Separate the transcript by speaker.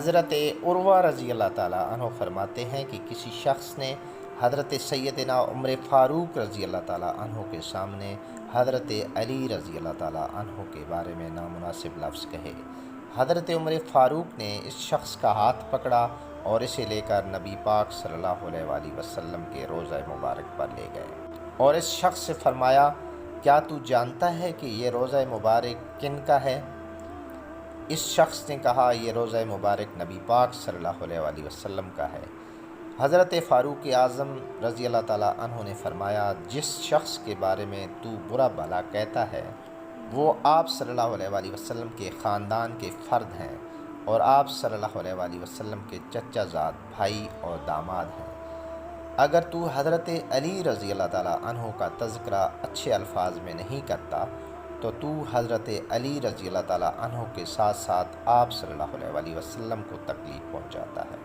Speaker 1: حضرت عروہ رضی اللہ تعالیٰ عنہ فرماتے ہیں کہ کسی شخص نے حضرت سیدنا عمر فاروق رضی اللہ تعالیٰ عنہ کے سامنے حضرت علی رضی اللہ تعالیٰ عنہ کے بارے میں نامناسب لفظ کہے۔ حضرت عمر فاروق نے اس شخص کا ہاتھ پکڑا اور اسے لے کر نبی پاک صلی اللہ علیہ وآلہ وسلم کے روضہ مبارک پر لے گئے اور اس شخص سے فرمایا، کیا تو جانتا ہے کہ یہ روضہ مبارک کن کا ہے؟ اس شخص نے کہا، یہ روضہ مبارک نبی پاک صلی اللہ علیہ وآلہ وسلم کا ہے۔ حضرت فاروق اعظم رضی اللہ تعالیٰ عنہ نے فرمایا، جس شخص کے بارے میں تو برا بھلا کہتا ہے وہ آپ صلی اللہ علیہ وآلہ وسلم کے خاندان کے فرد ہیں اور آپ صلی اللہ علیہ وآلہ وسلم کے چچا زاد بھائی اور داماد ہیں۔ اگر تو حضرت علی رضی اللہ تعالیٰ عنہ کا تذکرہ اچھے الفاظ میں نہیں کرتا تو حضرت علی رضی اللہ تعالیٰ عنہ کے ساتھ ساتھ آپ صلی اللہ علیہ وآلہ وسلم کو تکلیف پہنچاتا ہے۔